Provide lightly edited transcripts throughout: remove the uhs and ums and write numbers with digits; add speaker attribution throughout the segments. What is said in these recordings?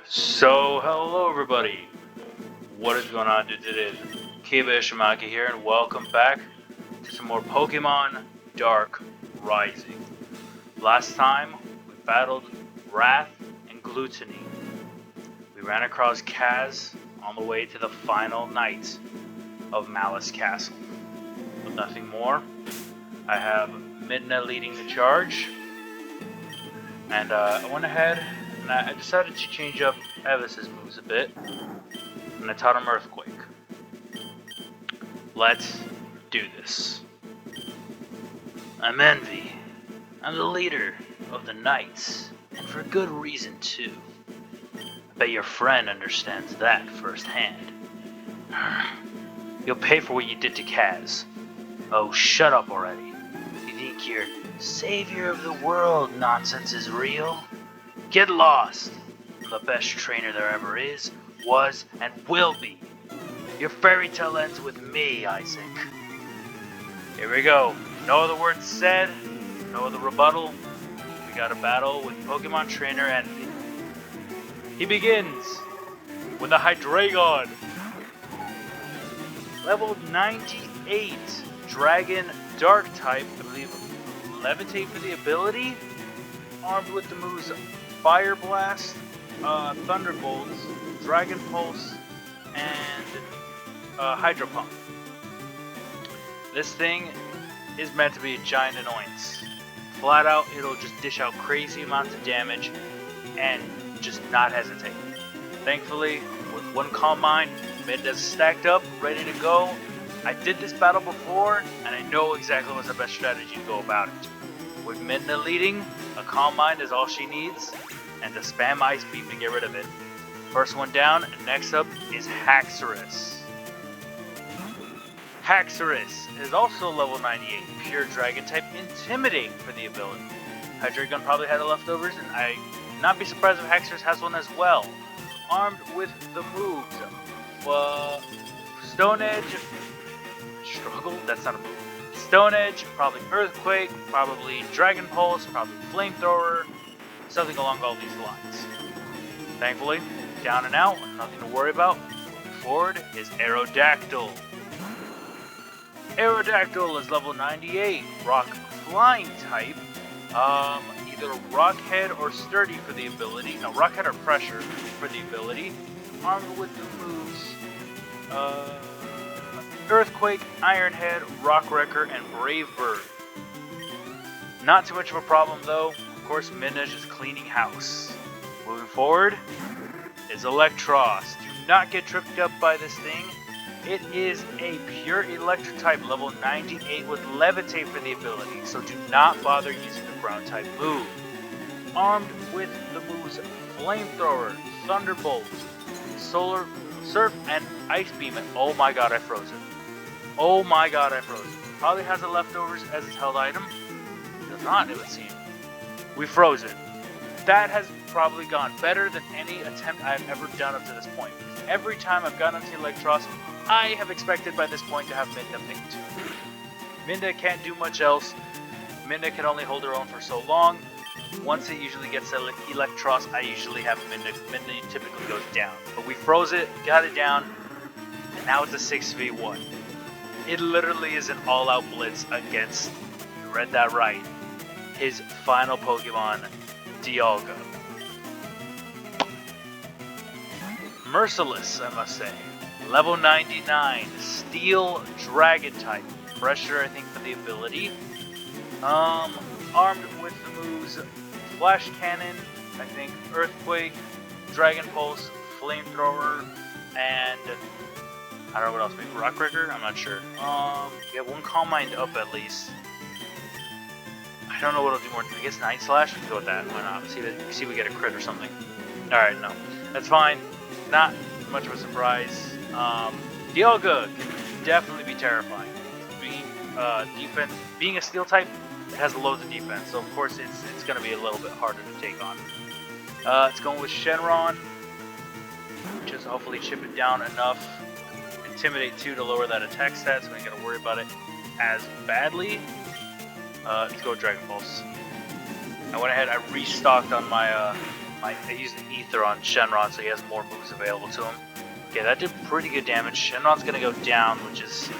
Speaker 1: So, hello everybody. What is going on today? Kiba Ishimaki here, and welcome back to some more Pokemon Dark Rising. Last time, we battled Wrath and Gluttony. We ran across Kaz on the way to the final night of Malice Castle. With nothing more, I have Midna leading the charge, and I went ahead and I decided to change up Evis's moves a bit, and I taught him Earthquake. Let's do this. I'm Envy. I'm the leader of the Knights, and for good reason too. I bet your friend understands that firsthand. You'll pay for what you did to Kaz. Oh, shut up already. You think your savior of the world nonsense is real? Get lost. I'm the best trainer there ever is, was, and will be. Your fairy tale ends with me, Isaac. Here we go. No other words said, no other rebuttal. We got a battle with Pokemon Trainer Envy. He begins with a Hydreigon. Level 98, Dragon Dark type, I believe Levitate for the ability. Armed with the moves Fire Blast, Thunderbolts, Dragon Pulse, and Hydro Pump. This thing is meant to be a giant annoyance. Flat out, it'll just dish out crazy amounts of damage and just not hesitate. Thankfully, with one Calm Mind, Midna's stacked up, ready to go. I did this battle before, and I know exactly what's the best strategy to go about it. With Midna leading, a Calm Mind is all she needs, and to spam Ice Beam to get rid of it. First one down, next up is Haxorus. Haxorus is also level 98, pure Dragon type, Intimidate for the ability. Hydreigon probably had the leftovers, and I'd not be surprised if Haxorus has one as well. Armed with the moves, Stone Edge, Struggle, that's not a move. Stone Edge, probably Earthquake, probably Dragon Pulse, probably Flamethrower, something along all these lines. Thankfully, down and out, nothing to worry about. Moving forward is Aerodactyl. Aerodactyl is level 98, Rock Flying type, either Rockhead or Sturdy for the ability. No, Rockhead or Pressure for the ability. Armed with the moves Earthquake, Iron Head, Rock Wrecker, and Brave Bird. Not too much of a problem though. Of course, Midna's just cleaning house. Moving forward is Electros. Do not get tripped up by this thing. It is a pure Electric type, level 98 with Levitate for the ability, so do not bother using the ground type move. Armed with the moves Flamethrower, Thunderbolt, Solar Surf, and Ice Beam, and oh my god, I froze it. Oh my god, I froze it. Probably has the leftovers as its held item. Does not, it would seem. We froze it. That has probably gone better than any attempt I've ever done up to this point. Every time I've gotten into Electros, I have expected by this point to have Midna picked. Midna can't do much else. Midna can only hold her own for so long. Once it usually gets Electros, I usually have Midna. Midna typically goes down. But we froze it, got it down, and now it's a 6v1. It literally is an all-out blitz against, you read that right, his final Pokemon, Dialga. Merciless, I must say. Level 99, Steel Dragon type. Pressure, I think, for the ability. Armed with the moves Flash Cannon, I think, Earthquake, Dragon Pulse, Flamethrower, and I don't know what else, maybe Rock Wrecker? I'm not sure. We have one Calm Mind up at least. I don't know what I'll do more. I guess Night Slash? We can go with that. Why not? See if we get a crit or something. Alright, no. That's fine. Not much of a surprise. Dialga can definitely be terrifying. Being a Steel type, it has loads of defense, so of course it's going to be a little bit harder to take on. It's going with Shenron. Just hopefully chip it down enough. Intimidate 2 to lower that attack stat, so we ain't got to worry about it as badly. Let's go with Dragon Pulse. I went ahead, I restocked on my I used the Ether on Shenron, so he has more moves available to him. Okay, that did pretty good damage. Shenron's gonna go down, which is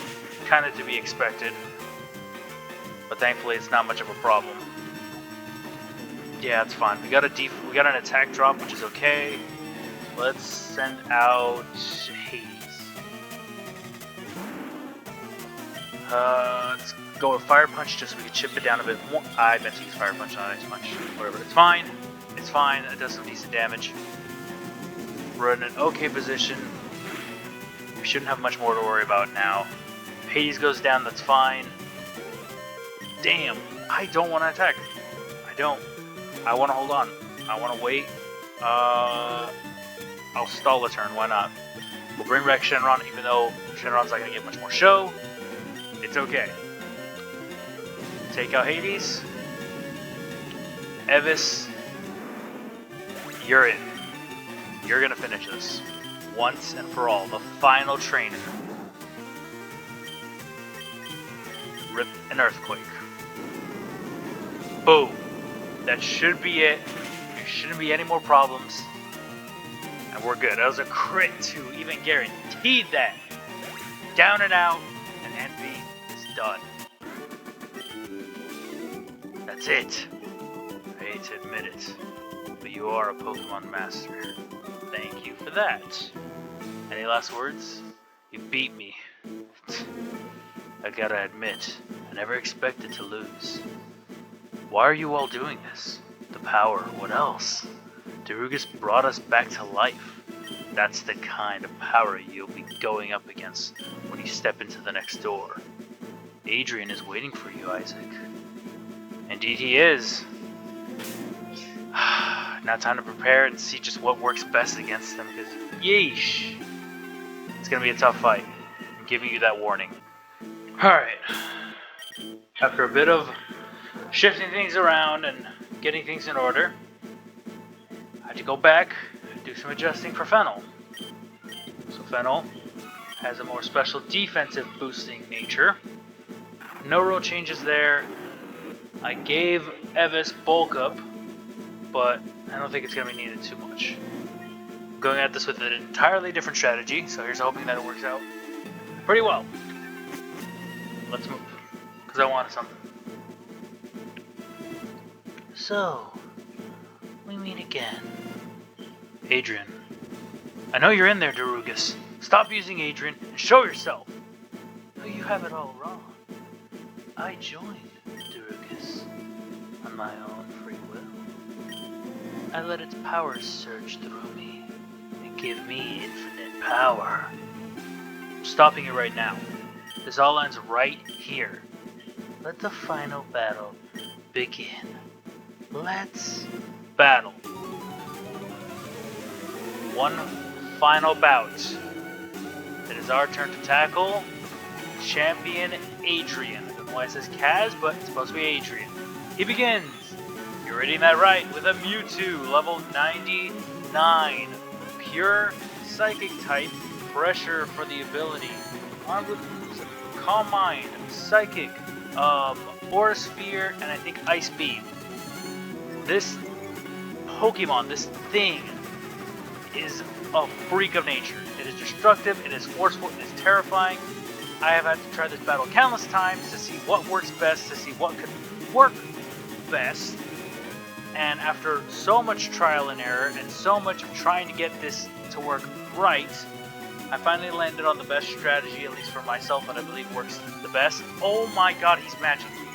Speaker 1: kind of to be expected. But thankfully, it's not much of a problem. Yeah, it's fine. We got an attack drop, which is okay. Let's send out Hades. Let's go with Fire Punch just so we can chip it down a bit more. I meant to use Fire Punch, not Ice Punch. Whatever. It's fine. It's fine. It does some decent damage. We're in an okay position. We shouldn't have much more to worry about now. Hades goes down. That's fine. Damn. I don't want to attack. I don't. I want to hold on. I want to wait. I'll stall a turn. Why not? We'll bring back Shenron, even though Shenron's not going to get much more show. It's okay. Take out Hades. Evis, you're in. You're gonna finish this. Once and for all. The final trainer. Rip an Earthquake. Boom. That should be it. There shouldn't be any more problems. And we're good. That was a crit too. Even guaranteed that. Down and out. And Envy is done. That's it. I hate to admit it, but you are a Pokemon Master. Thank you for that. Any last words? You beat me. I gotta admit, I never expected to lose. Why are you all doing this? The power, what else? Darugis brought us back to life. That's the kind of power you'll be going up against when you step into the next door. Adrian is waiting for you, Isaac. Indeed he is. Now time to prepare and see just what works best against them, because yeesh. It's gonna be a tough fight. I'm giving you that warning. Alright. After a bit of shifting things around and getting things in order, I had to go back and do some adjusting for Fennel. So Fennel has a more special defensive boosting nature. No real changes there. I gave Evis bulk up, but I don't think it's going to be needed too much. I'm going at this with an entirely different strategy, so here's hoping that it works out pretty well. Let's move, because I wanted something. So, we meet again. Adrian. I know you're in there, Darugis. Stop using Adrian and show yourself. Oh, you have it all wrong. I joined Darugis on my own free will. I let its powers surge through me and give me infinite power. I'm stopping you right now. This all ends right here. Let the final battle begin. Let's battle. One final bout. It is our turn to tackle Champion Adrian. I don't know why it says Kaz, but it's supposed to be Adrian. He begins. You're reading that right, with a Mewtwo, level 99. Pure Psychic type, pressure for the ability. Armed with Calm Mind, Psychic, Aura Sphere, and I think Ice Beam. This Pokemon, this thing, is a freak of nature. It is destructive, it is forceful, it is terrifying. I have had to try this battle countless times to see what works best, to see what could work best. And after so much trial and error and so much of trying to get this to work right, I finally landed on the best strategy, at least for myself, that I believe works the best. Oh my god, he's matching me.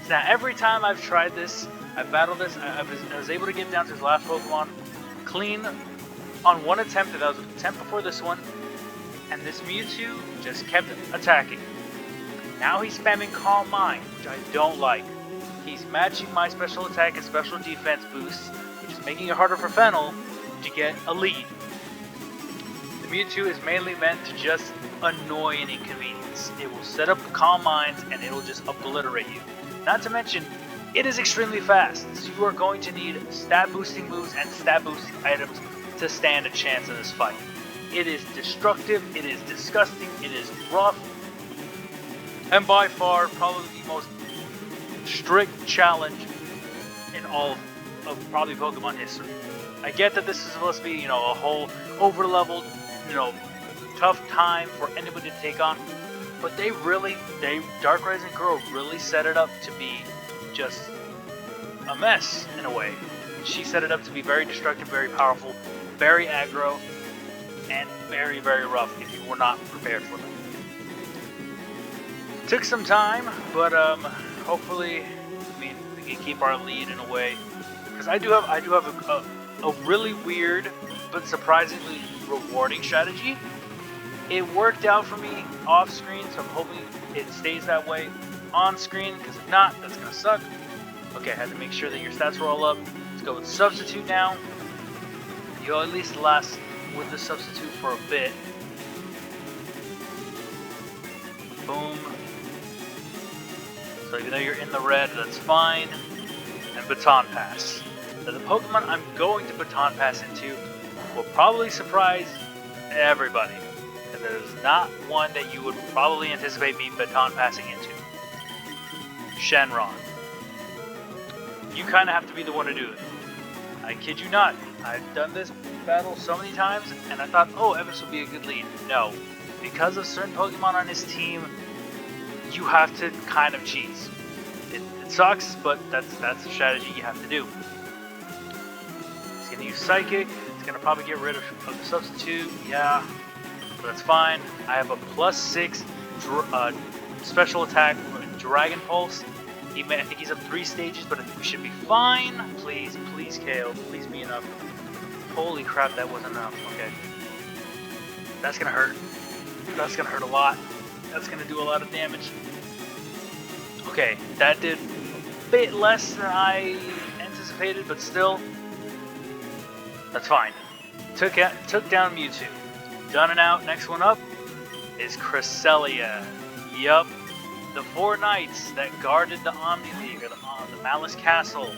Speaker 1: So now every time I've tried this, I've battled this, I was able to get down to his last Pokemon clean on one attempt, and that was an attempt before this one, and this Mewtwo just kept attacking. Now he's spamming Calm Mind, which I don't like. He's matching my special attack and special defense boosts, which is making it harder for Fennel to get a lead. The Mewtwo is mainly meant to just annoy and inconvenience. It will set up Calm Minds and it will just obliterate you. Not to mention, it is extremely fast, so you are going to need stat boosting moves and stat boosting items to stand a chance in this fight. It is destructive, it is disgusting, it is rough, and by far probably the most strict challenge in all of of probably Pokemon history. I get that this is supposed to be, a whole over-leveled, tough time for anybody to take on, but Dark Rising Girl really set it up to be just a mess in a way. She set it up to be very destructive, very powerful, very aggro, and very, very rough if you were not prepared for them. Took some time, but hopefully, we can keep our lead in a way. Because I do have a really weird but surprisingly rewarding strategy. It worked out for me off screen, so I'm hoping it stays that way on screen. Because if not, that's gonna suck. Okay, I had to make sure that your stats were all up. Let's go with Substitute now. You'll at least last with the Substitute for a bit. Boom. So even though you're in the red, that's fine. And Baton Pass. Now the Pokemon I'm going to Baton Pass into will probably surprise everybody. Because there's not one that you would probably anticipate me Baton Passing into. Shenron. You kind of have to be the one to do it. I kid you not. I've done this battle so many times, and I thought, oh, Evis will be a good lead. No. Because of certain Pokemon on his team, you have to kind of cheese. It sucks, but that's the strategy you have to do. It's going to use Psychic. It's going to probably get rid of the Substitute. Yeah, but that's fine. I have a +6 special attack with Dragon Pulse. I think he's up 3 stages, but I think we should be fine. Please, KO. Please be enough. Holy crap, that wasn't enough. Okay. That's going to hurt. That's going to hurt a lot. That's going to do a lot of damage. Okay, that did a bit less than I anticipated, but still, that's fine. Took down Mewtwo. Done and out. Next one up is Cresselia. Yup. The 4 knights that guarded the Omni League, or the Malice Castle.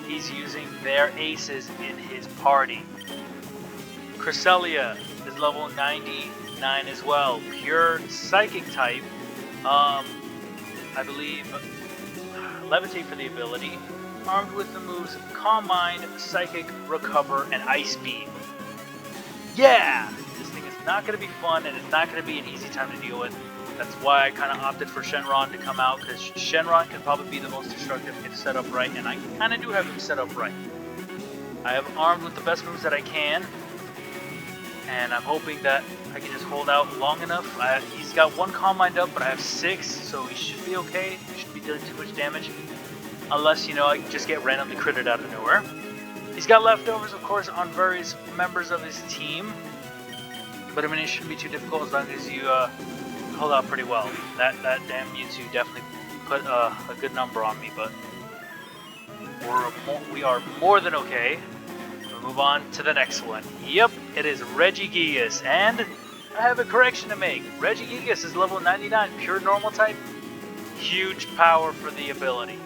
Speaker 1: He's using their aces in his party. Cresselia is level 99 as well. Pure Psychic type. I believe Levitate for the ability. Armed with the moves Calm Mind, Psychic, Recover, and Ice Beam. Yeah! This thing is not going to be fun, and it's not going to be an easy time to deal with. That's why I kind of opted for Shenron to come out, because Shenron can probably be the most destructive if set up right, and I kind of do have him set up right. I have armed with the best moves that I can, and I'm hoping that I can just hold out long enough. He's got 1 Calm Mind up, but I have 6, so he should be okay. He shouldn't be dealing too much damage, unless, I just get randomly critted out of nowhere. He's got leftovers, of course, on various members of his team, but I mean, it shouldn't be too difficult as long as you hold out pretty well. That damn Mewtwo definitely put a good number on me, but we are more than okay. We'll move on to the next one. Yep, it is Regigigas, and I have a correction to make. Regigigas is level 99, pure normal type. Huge power for the ability.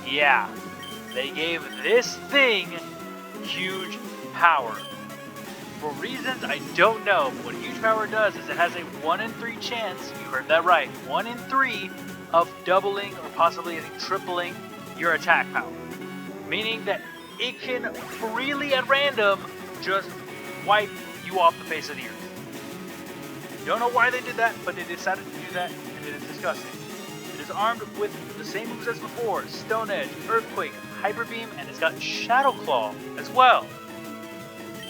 Speaker 1: Yeah, they gave this thing huge power. For reasons I don't know, but what huge power does is it has a 1 in 3 chance, you heard that right, 1 in 3 of doubling or possibly tripling your attack power. Meaning that it can freely at random just wipe you off the face of the earth. Don't know why they did that, but they decided to do that, and it is disgusting. It is armed with the same moves as before, Stone Edge, Earthquake, Hyper Beam, and it's got Shadow Claw as well.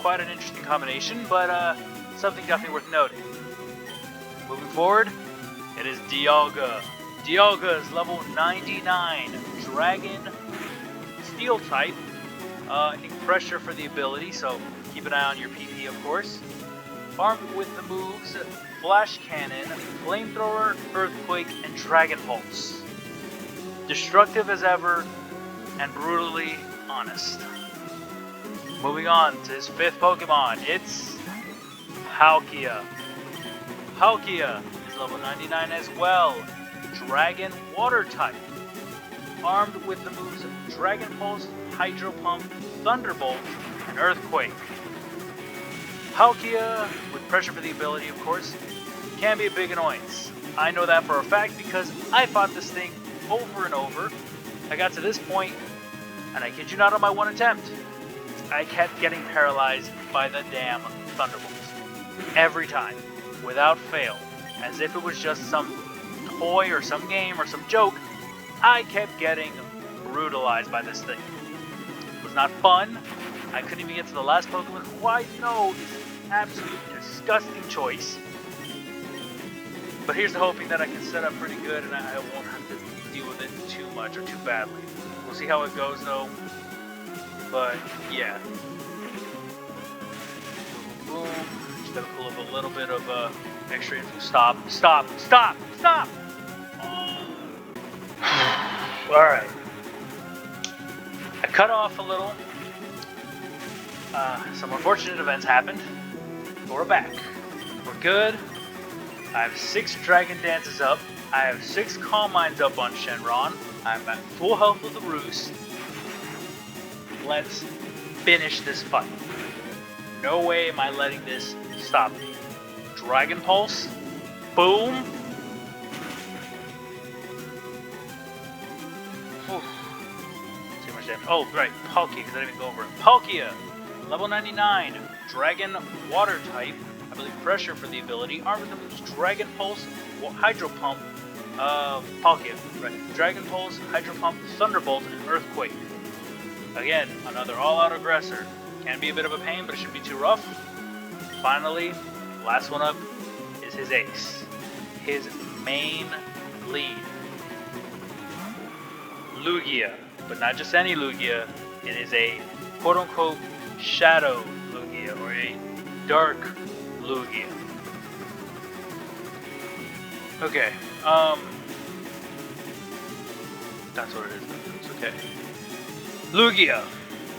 Speaker 1: Quite an interesting combination, but something definitely worth noting. Moving forward, it is Dialga. Dialga is level 99, Dragon, Steel type. I think pressure for the ability, so keep an eye on your PP, of course. Armed with the moves Flash Cannon, Flamethrower, Earthquake, and Dragon Pulse. Destructive as ever, and brutally honest. Moving on to his 5th Pokemon, it's Palkia. Palkia is level 99 as well, Dragon Water type. Armed with the moves Dragon Pulse, Hydro Pump, Thunderbolt, and Earthquake. Palkia, with pressure for the ability of course, can be a big annoyance. I know that for a fact because I fought this thing over and over. I got to this point And I kid you not, on my one attempt, I kept getting paralyzed by the damn Thunderbolts. Every time, without fail. As if it was just some toy or some game or some joke, I kept getting brutalized by this thing. It was not fun. I couldn't even get to the last Pokemon, who I know is an absolute disgusting choice. But here's the hoping that I can set up pretty good and I won't have to deal with it too much or too badly. We'll see how it goes though. But yeah. Boom. Just gotta pull up a little bit of extra info. Stop. Oh. Alright. I cut off a little. Some unfortunate events happened. But we're back. We're good. I have 6 Dragon Dances up. I have 6 Calm Minds up on Shenron. I'm at full health with the Roost. Let's finish this fight. No way am I letting this stop me. Dragon Pulse. Boom. Oof. Too much damage. Oh, right. Palkia, because I didn't even go over it. Palkia. Level 99. Dragon Water type. I believe pressure for the ability. Armor moves Dragon Pulse, Hydro Pump, Palkia, right? Dragon Pulse, Hydro Pump, Thunderbolt, and Earthquake. Again, another all-out aggressor. Can be a bit of a pain, but it shouldn't be too rough. Finally, last one up is his ace. His main lead. Lugia, but not just any Lugia. It is a quote-unquote Shadow Lugia, or a Dark Lugia. Okay, that's what it is. It's okay. Lugia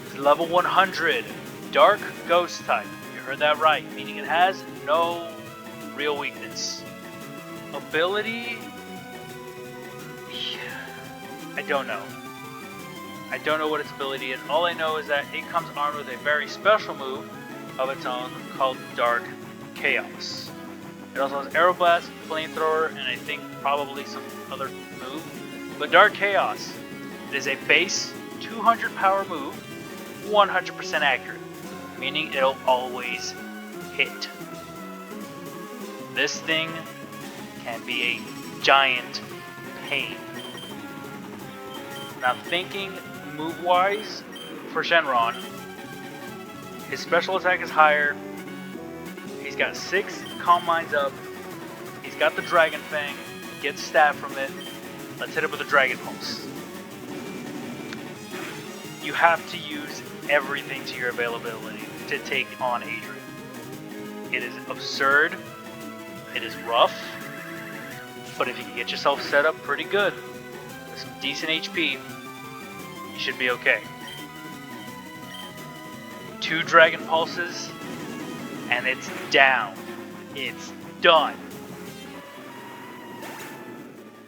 Speaker 1: is level 100, Dark Ghost type. You heard that right, meaning it has no real weakness. Ability? I don't know. I don't know what its ability is. All I know is that it comes armed with a very special move of its own called Dark Chaos. It also has Aeroblast, Flamethrower, and I think probably some other move. But Dark Chaos, it is a base 200 power move, 100% accurate, meaning it'll always hit. This thing can be a giant pain. Now thinking move-wise for Shenron, his special attack is higher. He's got 6 Calm Minds up. He's got the Dragon Fang. Gets stab from it. Let's hit it with a Dragon Pulse. You have to use everything to your availability to take on Adrian. It is absurd. It is rough. But if you can get yourself set up pretty good, with some decent HP, you should be okay. 2 Dragon Pulses, and it's down. It's done.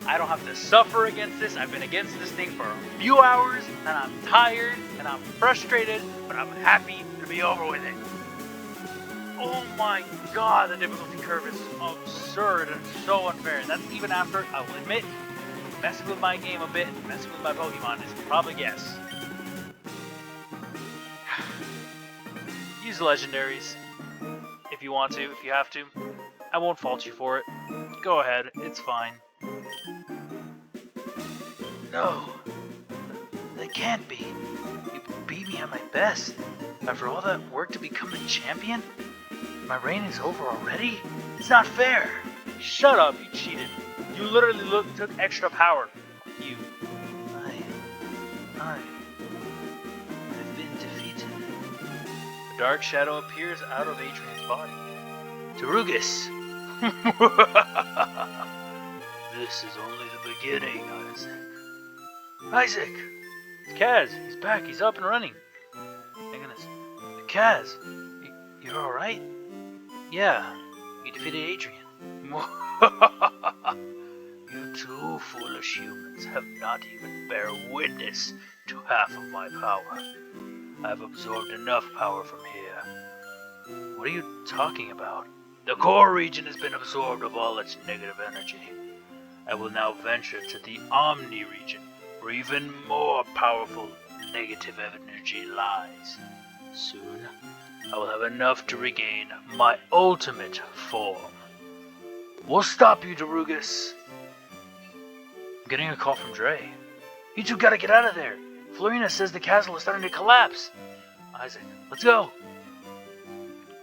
Speaker 1: I don't have to suffer against this. I've been against this thing for a few hours, and I'm tired, and I'm frustrated, but I'm happy to be over with it. Oh my god, the difficulty curve is absurd and so unfair. And that's even after, I will admit, messing with my game a bit, messing with my Pokemon, as you can probably guess. Use legendaries if you want to, if you have to. I won't fault you for it. Go ahead, it's fine. No, they can't be. You beat me at my best. After all that work to become the champion? My reign is over already? It's not fair. Shut up, you cheated. You literally took extra power. You. I've been defeated. A dark shadow appears out of Adrian's body. Darugis. This is only the beginning, Isaac. Isaac! It's Kaz. He's back. He's up and running. Thank goodness. Kaz, you're alright? Yeah, we defeated Adrian. You two foolish humans have not even bear witness to half of my power. I've absorbed enough power from here. What are you talking about? The core region has been absorbed of all its negative energy. I will now venture to the Omni region, where even more powerful negative energy lies. Soon, I will have enough to regain my ultimate form. We'll stop you, Darugis. I'm getting a call from Dre. You two gotta get out of there. Florina says the castle is starting to collapse. Isaac, let's go.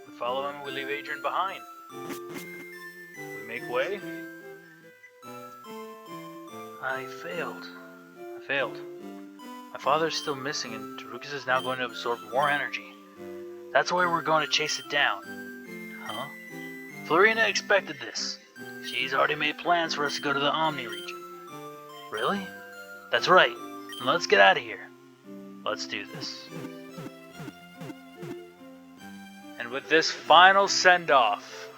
Speaker 1: We follow him and we leave Adrian behind. We make way. I failed. My father is still missing and Darugis is now going to absorb more energy. That's why we're going to chase it down. Huh? Florina expected this. She's already made plans for us to go to the Omni region. Really? That's right. Let's get out of here. Let's do this. And with this final send-off,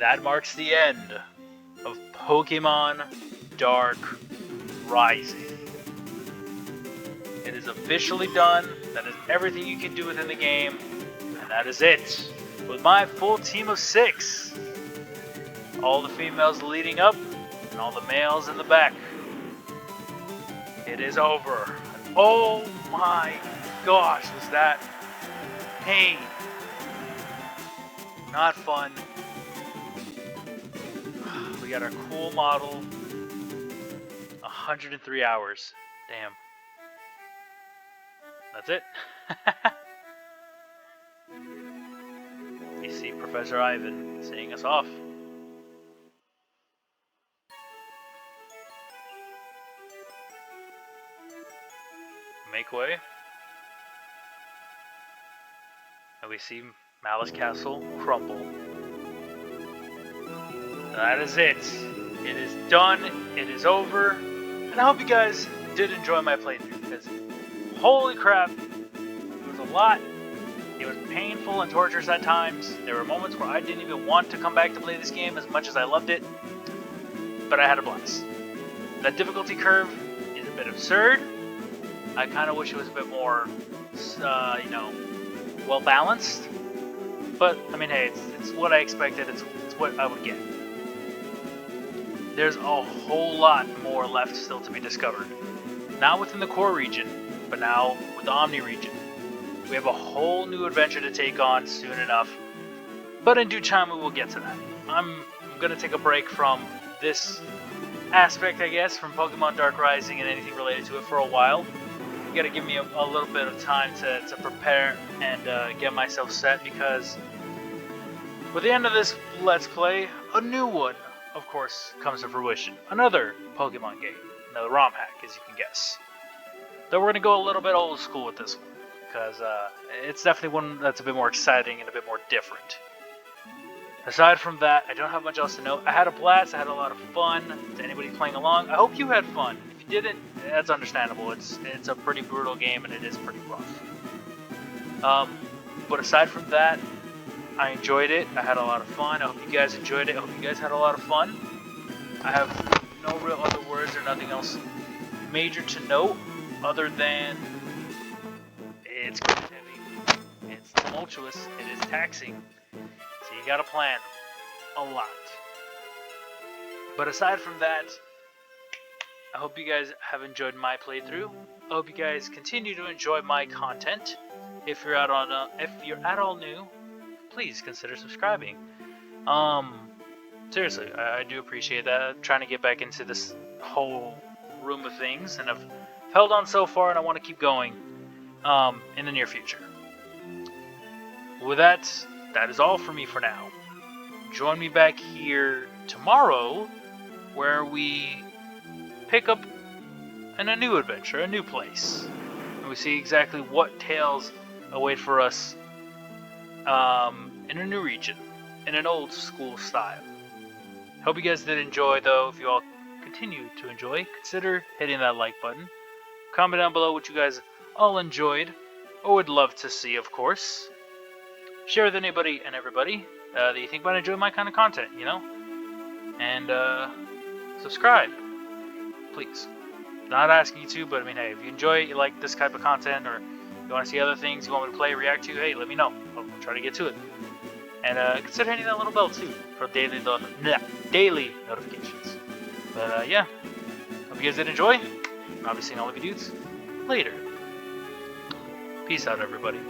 Speaker 1: that marks the end of Pokemon Dark Rising. It is officially done. That is everything you can do within the game. And that is it. With my full team of 6. All the females leading up, and all the males in the back. It is over. Oh my gosh, was that pain. Not fun. We got our cool model. 103 hours. Damn. That's it. You see Professor Ivan seeing us off. Make way. And we see Malice Castle crumble. That is it. It is done. It is over. And I hope you guys did enjoy my playthrough because holy crap, it was a lot. It was painful and torturous at times. There were moments where I didn't even want to come back to play this game as much as I loved it. But I had a blast. That difficulty curve is a bit absurd. I kind of wish it was a bit more, well balanced. But, I mean, hey, it's what I expected. It's what I would get. There's a whole lot more left still to be discovered. Not within the core region, but now with the Omni region. We have a whole new adventure to take on soon enough. But in due time, we will get to that. I'm going to take a break from this aspect, I guess, from Pokemon Dark Rising and anything related to it for a while. You gotta give me a little bit of time to prepare and get myself set, because with the end of this Let's Play, a new one, of course, comes to fruition. Another Pokemon game. Another ROM hack, as you can guess. Though we're gonna go a little bit old school with this one, because it's definitely one that's a bit more exciting and a bit more different. Aside from that, I don't have much else to note. I had a blast, I had a lot of fun. To anybody playing along, I hope you had fun. If you didn't, that's understandable. It's a pretty brutal game and it is pretty rough. But aside from that, I enjoyed it. I had a lot of fun. I hope you guys enjoyed it. I hope you guys had a lot of fun. I have no real other words or nothing else major to note other than it's heavy, it's tumultuous, it is taxing. So you gotta plan a lot. But aside from that, I hope you guys have enjoyed my playthrough. I hope you guys continue to enjoy my content. If you're at all new, please consider subscribing. Seriously, I do appreciate that. I'm trying to get back into this whole room of things, and I've held on so far, and I want to keep going in the near future. With that, that is all for me for now. Join me back here tomorrow, where we pick up in a new adventure, a new place, and we see exactly what tales await for us in a new region, in an old school style. Hope you guys did enjoy, though. If you all continue to enjoy, consider hitting that like button. Comment down below what you guys all enjoyed, or would love to see, of course. Share with anybody and everybody that you think might enjoy my kind of content, you know? And subscribe, please. Not asking you to, but I mean, hey, if you enjoy it, you like this type of content, or you want to see other things you want me to play, react to, hey, let me know. I'll try to get to it. And consider hitting that little bell too for daily notifications. But yeah, hope you guys did enjoy. I'll be seeing all of you dudes later. Peace out, everybody.